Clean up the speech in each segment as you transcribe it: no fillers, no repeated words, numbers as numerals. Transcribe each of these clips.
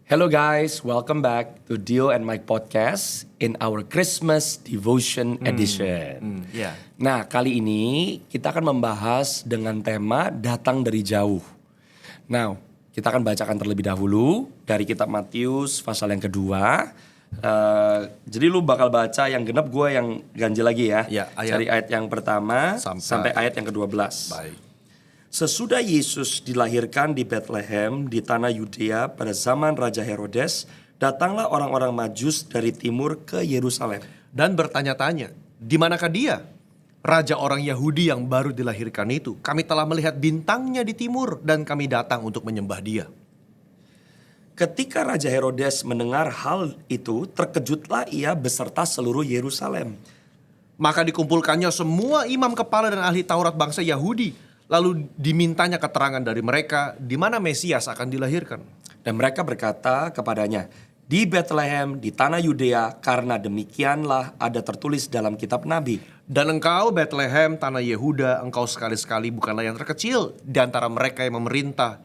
Hello guys, welcome back to Dio and Mike Podcast in our Christmas Devotion Edition. Yeah. Nah, kali ini kita akan membahas dengan tema datang dari jauh. Now, kita akan bacakan terlebih dahulu dari kitab Matius pasal yang kedua. Jadi lu bakal baca yang genap, gue yang ganjil lagi ya. Ya, Dari ayat yang pertama sampai ayat yang ke-12. Baik. Sesudah Yesus dilahirkan di Bethlehem di tanah Yudea pada zaman Raja Herodes, datanglah orang-orang Majus dari timur ke Yerusalem. Dan bertanya-tanya, di manakah dia? Raja orang Yahudi yang baru dilahirkan itu. Kami telah melihat bintangnya di timur dan kami datang untuk menyembah dia. Ketika Raja Herodes mendengar hal itu, terkejutlah ia beserta seluruh Yerusalem. Maka dikumpulkannya semua imam kepala dan ahli Taurat bangsa Yahudi. Lalu dimintanya keterangan dari mereka di mana Mesias akan dilahirkan. Dan mereka berkata kepadanya, di Bethlehem, di tanah Yudea, karena demikianlah ada tertulis dalam kitab Nabi. Dan engkau Bethlehem, tanah Yehuda, engkau sekali-sekali bukanlah yang terkecil di antara mereka yang memerintah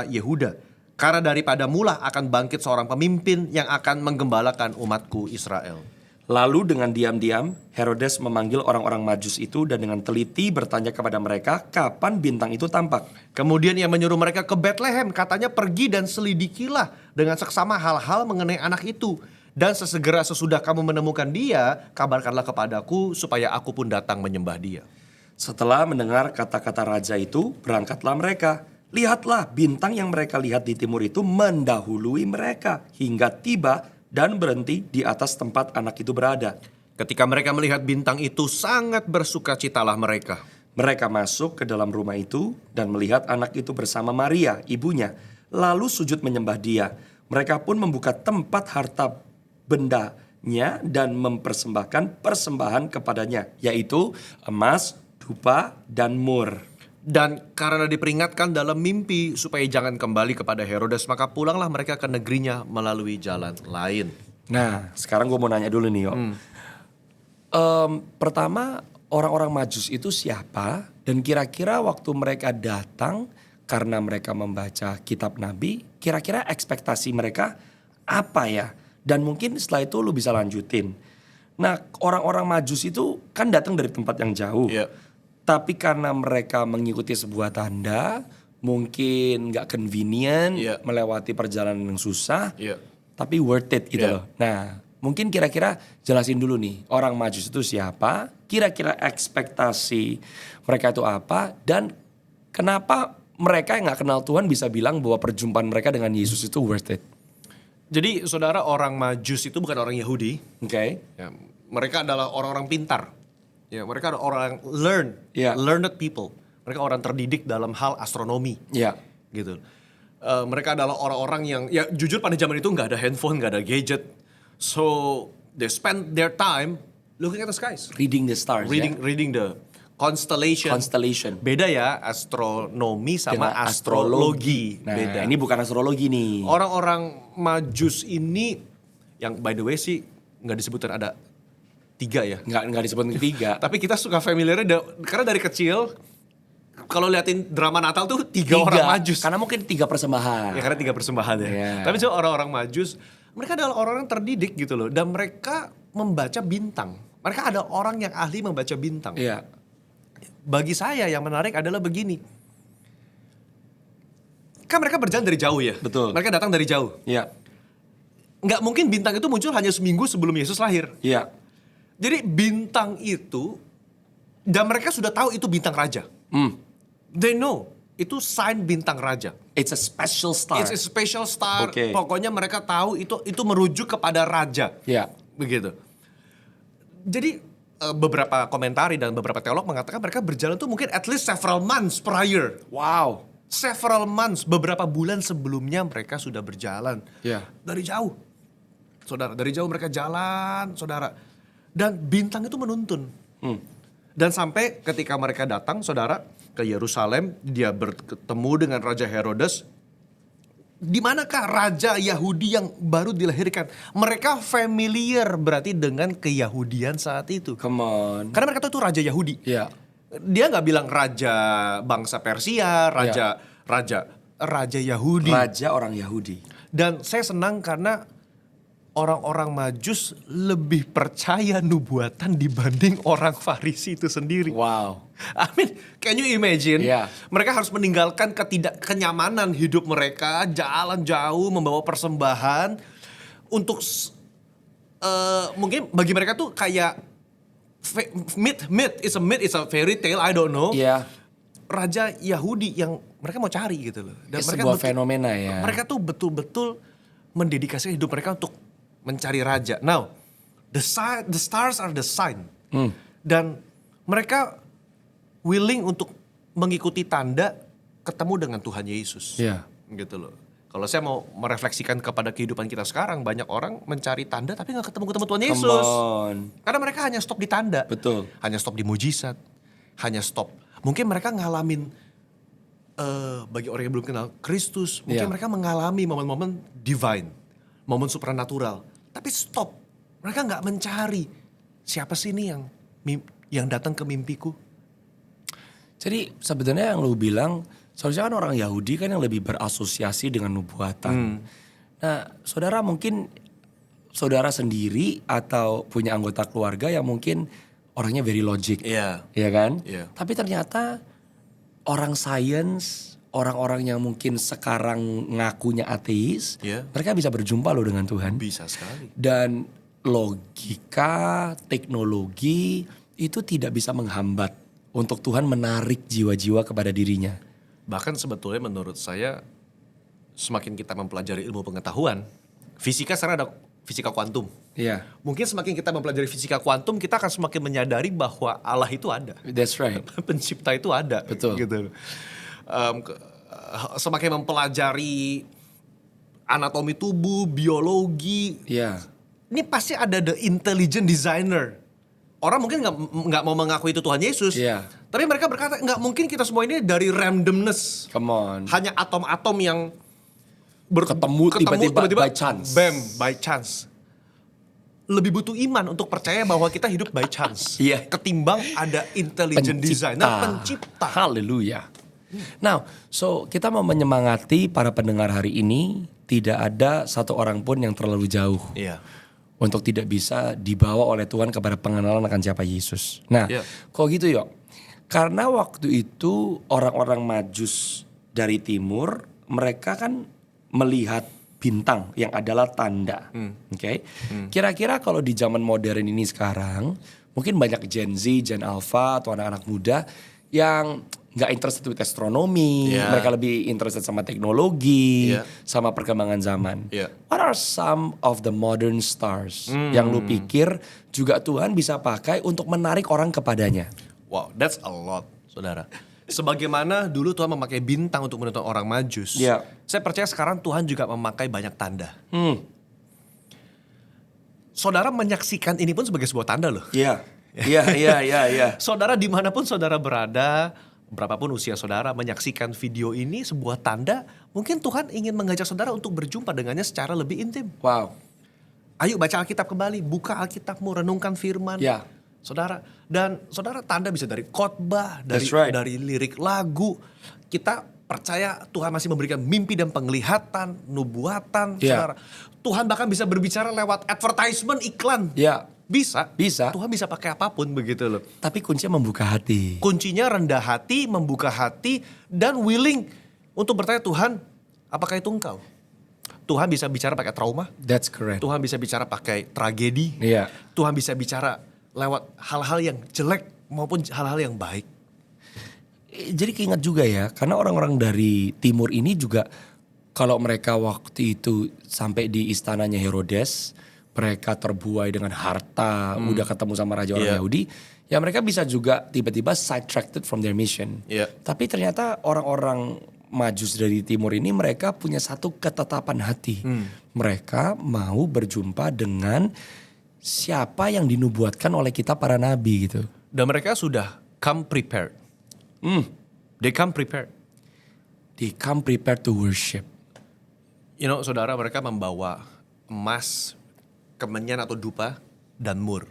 Yehuda. Karena daripada mula akan bangkit seorang pemimpin yang akan menggembalakan umatku Israel. Lalu dengan diam-diam Herodes memanggil orang-orang Majus itu dan dengan teliti bertanya kepada mereka kapan bintang itu tampak. Kemudian ia menyuruh mereka ke Bethlehem, katanya pergi dan selidikilah dengan seksama hal-hal mengenai anak itu. Dan sesegera sesudah kamu menemukan dia, kabarkanlah kepadaku supaya aku pun datang menyembah dia. Setelah mendengar kata-kata raja itu, berangkatlah mereka. Lihatlah, bintang yang mereka lihat di timur itu mendahului mereka hingga tiba dan berhenti di atas tempat anak itu berada. Ketika mereka melihat bintang itu, sangat bersukacitalah mereka. Mereka masuk ke dalam rumah itu dan melihat anak itu bersama Maria, ibunya. Lalu sujud menyembah dia. Mereka pun membuka tempat harta bendanya dan mempersembahkan persembahan kepadanya, yaitu emas, dupa, dan mur. Dan karena diperingatkan dalam mimpi supaya jangan kembali kepada Herodes, maka pulanglah mereka ke negerinya melalui jalan lain. Nah, sekarang gue mau nanya dulu nih, Yo. Pertama, orang-orang Majus itu siapa? Dan kira-kira waktu mereka datang karena mereka membaca kitab Nabi, kira-kira ekspektasi mereka apa ya? Dan mungkin setelah itu lu bisa lanjutin. Nah, orang-orang Majus itu kan datang dari tempat yang jauh. Yeah. Tapi karena mereka mengikuti sebuah tanda, mungkin gak convenient, melewati perjalanan yang susah, tapi worth it gitu loh. Nah, mungkin kira-kira jelasin dulu nih, orang Majus itu siapa, kira-kira ekspektasi mereka itu apa, dan kenapa mereka yang gak kenal Tuhan bisa bilang bahwa perjumpaan mereka dengan Yesus itu worth it. Jadi saudara, orang Majus itu bukan orang Yahudi. Oke. Ya, mereka adalah orang-orang pintar. Ya, mereka adalah orang learned people. Mereka orang terdidik dalam hal astronomi. Ya. Gitu. Mereka adalah orang-orang yang, ya jujur pada zaman itu nggak ada handphone, nggak ada gadget. So they spend their time looking at the skies. Reading the stars. Reading the constellation. Beda ya, astronomi sama astrologi. Nah, beda. ini bukan astrologi nih. Orang-orang Majus ini, yang by the way sih nggak disebutin ada 3 ya. Nggak disebut 3. Tapi kita suka familiarnya karena dari kecil kalau liatin drama Natal tuh 3 orang Majus. Karena mungkin 3 persembahan. Ya karena 3 persembahan ya. Yeah. Tapi so, orang-orang Majus, mereka adalah orang-orang terdidik gitu loh. Dan mereka membaca bintang. Mereka ada orang yang ahli membaca bintang. Iya. Bagi saya yang menarik adalah begini. Kan mereka berjalan dari jauh ya. Betul. Mereka datang dari jauh. Iya. Nggak mungkin bintang itu muncul hanya seminggu sebelum Yesus lahir. Iya. Jadi bintang itu, dan mereka sudah tahu itu bintang raja. They know, itu sign bintang raja. It's a special star. It's a special star. Okay. Pokoknya mereka tahu itu merujuk kepada raja. Iya. Begitu. Jadi beberapa komentari dan beberapa teolog mengatakan mereka berjalan tuh mungkin at least several months prior. Wow. Several months, beberapa bulan sebelumnya mereka sudah berjalan. Iya. Dari jauh. Saudara, dari jauh mereka jalan, saudara. Dan bintang itu menuntun. Dan sampai ketika mereka datang, saudara, ke Yerusalem, dia bertemu dengan Raja Herodes. Di manakah Raja Yahudi yang baru dilahirkan? Mereka familiar berarti dengan keyahudian saat itu. Come on. Karena mereka tahu itu Raja Yahudi. Iya. Dia nggak bilang Raja bangsa Persia, Raja raja Yahudi. Raja orang Yahudi. Dan saya senang karena orang-orang Majus lebih percaya nubuatan dibanding orang Farisi itu sendiri. Wow. I mean, can you imagine? Yeah. Mereka harus meninggalkan kenyamanan hidup mereka, jalan jauh membawa persembahan untuk mungkin bagi mereka tuh kayak myth, it's a fairy tale, I don't know. Iya. Raja Yahudi yang mereka mau cari gitu loh. Dan mereka sebuah fenomena ya. Mereka tuh betul-betul mendedikasikan hidup mereka untuk mencari raja. Now, the stars are the sign. Dan mereka willing untuk mengikuti tanda ketemu dengan Tuhan Yesus. Iya. Gitu loh. Kalau saya mau merefleksikan kepada kehidupan kita sekarang, banyak orang mencari tanda tapi gak ketemu Tuhan Yesus. Karena mereka hanya stop di tanda. Betul. Hanya stop di mujizat. Hanya stop. Mungkin mereka ngalamin, bagi orang yang belum kenal Kristus, mungkin mereka mengalami momen-momen divine. Momen supernatural. Tapi stop. Mereka gak mencari siapa sih ini yang datang ke mimpiku. Jadi sebenarnya yang lu bilang, seharusnya kan orang Yahudi kan yang lebih berasosiasi dengan nubuatan. Nah, saudara mungkin saudara sendiri atau punya anggota keluarga yang mungkin orangnya very logic. Iya. Iya kan? Iya. Tapi ternyata orang sains, orang-orang yang mungkin sekarang ngakunya ateis, mereka bisa berjumpa loh dengan Tuhan. Bisa sekali. Dan logika, teknologi itu tidak bisa menghambat untuk Tuhan menarik jiwa-jiwa kepada dirinya. Bahkan sebetulnya menurut saya semakin kita mempelajari ilmu pengetahuan, fisika sekarang ada fisika kuantum. Iya. Mungkin semakin kita mempelajari fisika kuantum, kita akan semakin menyadari bahwa Allah itu ada. That's right. Pencipta itu ada. Betul. Gitu. Semakin mempelajari anatomi tubuh, biologi. Iya. Ini pasti ada the intelligent designer. Orang mungkin nggak mau mengakui itu Tuhan Yesus. Iya. Tapi mereka berkata nggak mungkin kita semua ini dari randomness. Come on. Hanya atom-atom yang ketemu tiba-tiba by chance. Bam, by chance. Lebih butuh iman untuk percaya bahwa kita hidup by chance. Iya. Ketimbang ada intelligent designer, pencipta. Haleluya. Now, so kita mau menyemangati para pendengar hari ini, tidak ada satu orang pun yang terlalu jauh. Iya. Untuk tidak bisa dibawa oleh Tuhan kepada pengenalan akan siapa Yesus. Nah, kok gitu yuk. Karena waktu itu orang-orang Majus dari timur, mereka kan melihat bintang yang adalah tanda. Oke. Kira-kira kalau di zaman modern ini sekarang, mungkin banyak Gen Z, Gen Alpha atau anak-anak muda yang nggak interested with astronomi, mereka lebih interested sama teknologi, sama perkembangan zaman. What are some of the modern stars yang lu pikir juga Tuhan bisa pakai untuk menarik orang kepadanya? Wow, that's a lot, saudara. Sebagaimana dulu Tuhan memakai bintang untuk menuntun orang Majus, saya percaya sekarang Tuhan juga memakai banyak tanda. Saudara menyaksikan ini pun sebagai sebuah tanda loh. Iya. Saudara dimanapun saudara berada, berapapun usia saudara, menyaksikan video ini sebuah tanda, mungkin Tuhan ingin mengajak saudara untuk berjumpa dengannya secara lebih intim. Wow. Ayo baca Alkitab kembali, buka Alkitabmu, renungkan firman. Saudara, dan saudara tanda bisa dari khotbah, dari lirik lagu. Kita percaya Tuhan masih memberikan mimpi dan penglihatan, nubuatan, saudara. Tuhan bahkan bisa berbicara lewat advertisement, iklan. Bisa. Tuhan bisa pakai apapun begitu loh. Tapi kuncinya membuka hati. Kuncinya rendah hati, membuka hati, dan willing untuk bertanya, Tuhan, apakah itu Engkau? Tuhan bisa bicara pakai trauma. That's correct. Tuhan bisa bicara pakai tragedi. Tuhan bisa bicara lewat hal-hal yang jelek maupun hal-hal yang baik. Jadi keingat juga ya, karena orang-orang dari timur ini juga kalau mereka waktu itu sampai di istananya Herodes, mereka terbuai dengan harta, udah ketemu sama raja orang Yahudi, ya mereka bisa juga tiba-tiba sidetracked from their mission. Tapi ternyata orang-orang Majus dari timur ini mereka punya satu ketetapan hati. Mereka mau berjumpa dengan siapa yang dinubuatkan oleh kita para nabi gitu. Dan mereka sudah come prepared. They come prepared. They come prepared to worship. You know, saudara, mereka membawa emas, kemenyan atau dupa, dan mur.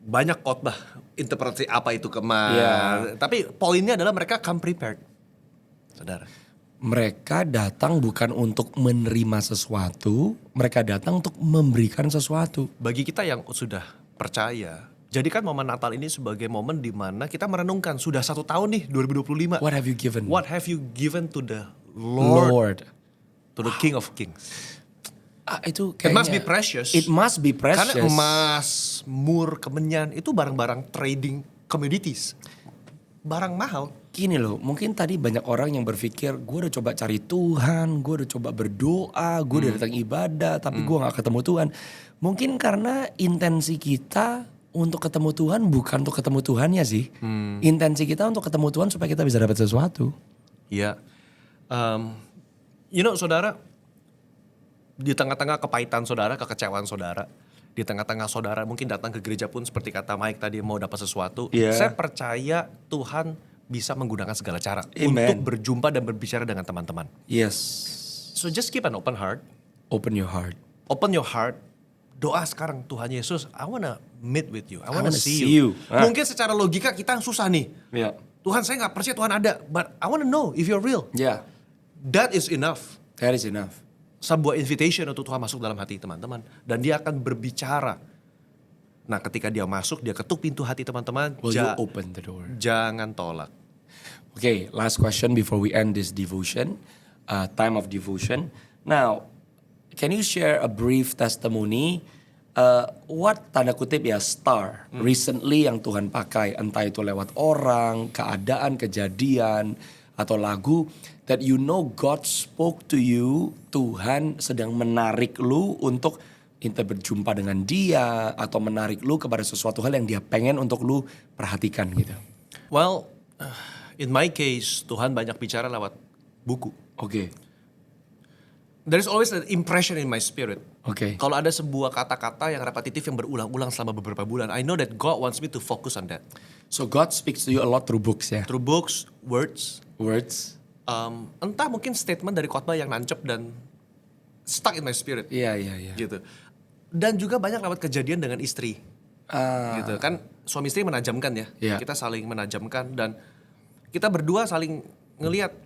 Banyak khotbah, interpretasi apa itu kemas. Tapi poinnya adalah mereka come prepared. Saudara. Mereka datang bukan untuk menerima sesuatu, mereka datang untuk memberikan sesuatu. Bagi kita yang sudah percaya, jadikan momen Natal ini sebagai momen di mana kita merenungkan sudah 1 tahun nih 2025. What have you given? What have you given to the Lord. To the King of Kings. Itu It kayaknya, must be precious. It must be precious. Karena emas, mur, kemenyan itu barang-barang trading commodities. Barang mahal. Gini loh, mungkin tadi banyak orang yang berpikir gue udah coba cari Tuhan, gue udah coba berdoa, gue udah datang ibadah, tapi gue gak ketemu Tuhan. Mungkin karena intensi kita untuk ketemu Tuhan bukan untuk ketemu Tuhannya sih. Intensi kita untuk ketemu Tuhan supaya kita bisa dapat sesuatu. Iya. Saudara, di tengah-tengah kepahitan saudara, kekecewaan saudara, di tengah-tengah saudara mungkin datang ke gereja pun seperti kata Mike tadi mau dapat sesuatu. Yeah. Saya percaya Tuhan bisa menggunakan segala cara Amen. untuk berjumpa dan berbicara dengan teman-teman. Yes. So just keep an open heart. Open your heart. Open your heart. Doa sekarang, Tuhan Yesus, I wanna meet with you. I wanna see you. Mungkin secara logika kita susah nih. Yeah. Tuhan, saya gak percaya Tuhan ada. But I wanna know if you're real. Yeah. That is enough. That is enough. Sebuah invitation untuk Tuhan masuk dalam hati teman-teman. Dan dia akan berbicara. Nah, ketika dia masuk, dia ketuk pintu hati teman-teman. Will you open the door? Jangan tolak. Okay, last question before we end this devotion. Time of devotion. Now, can you share a brief testimony? What tanda kutip ya star recently yang Tuhan pakai, entah itu lewat orang, keadaan, kejadian, atau lagu that you know God spoke to you, Tuhan sedang menarik lu untuk entah berjumpa dengan dia atau menarik lu kepada sesuatu hal yang dia pengen untuk lu perhatikan gitu. Well, in my case, Tuhan banyak bicara lewat buku. Oke. There is always an impression in my spirit. Oke. Kalau ada sebuah kata-kata yang repetitif yang berulang-ulang selama beberapa bulan, I know that God wants me to focus on that. So God speaks to you a lot through books ya? Through books, words. Entah mungkin statement dari khotbah yang nancep dan stuck in my spirit. Iya. Gitu. Dan juga banyak lewat kejadian dengan istri. Gitu kan, suami istri menajamkan ya. Yeah. Kita saling menajamkan dan kita berdua saling ngelihat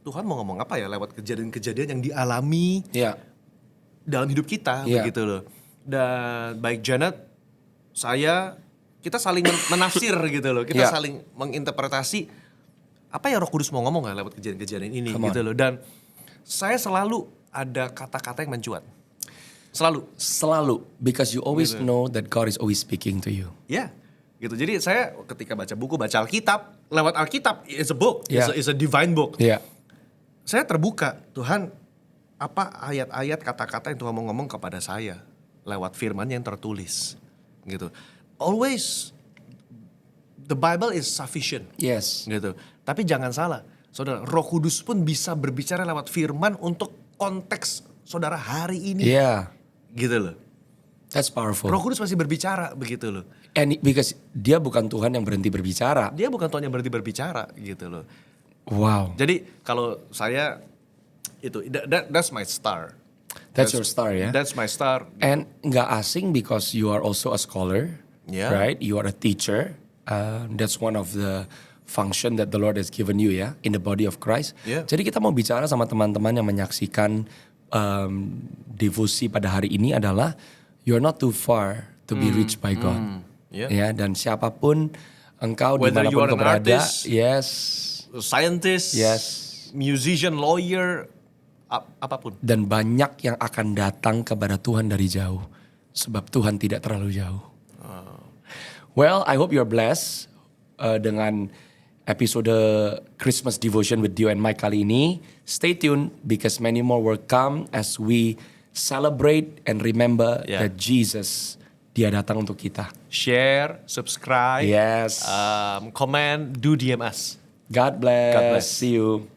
Tuhan mau ngomong apa ya lewat kejadian-kejadian yang dialami dalam hidup kita begitu loh. Dan baik Janet, saya, kita saling menafsir gitu loh. Kita saling menginterpretasi apa yang Roh Kudus mau ngomong lewat kejadian-kejadian ini gitu loh. Dan saya selalu ada kata-kata yang mencuat. Selalu. Because you always know that God is always speaking to you. Ya, gitu. Jadi saya ketika baca buku, baca Alkitab, lewat Alkitab, it's a book, it's a divine book. Yeah. Saya terbuka, Tuhan, apa ayat-ayat kata-kata yang Tuhan mau ngomong kepada saya lewat firman yang tertulis, gitu. Always, the Bible is sufficient. Yes. Gitu. Tapi jangan salah, saudara, Roh Kudus pun bisa berbicara lewat firman untuk konteks saudara hari ini. Yeah. Gitu loh. That's powerful. Roh Kudus masih berbicara begitu loh. And because dia bukan Tuhan yang berhenti berbicara. Dia bukan Tuhan yang berhenti berbicara gitu loh. Wow. Jadi kalau saya itu that's my star. That's your star ya. That's my star. And nggak asing because you are also a scholar, right? You are a teacher. That's one of the function that the Lord has given you ya in the body of Christ. Yeah. Jadi kita mau bicara sama teman-teman yang menyaksikan devosi pada hari ini adalah you're not too far to be reached by God. Ya, dan siapapun engkau dimanapun kau berada, scientist, musician, lawyer, apapun. Dan banyak yang akan datang kepada Tuhan dari jauh. Sebab Tuhan tidak terlalu jauh. Well, I hope you're blessed dengan episode Christmas Devotion with Dio and Mike kali ini. Stay tuned because many more will come as we celebrate and remember that Jesus, dia datang untuk kita. Share, subscribe, comment, do DM us. God bless. God bless. See you.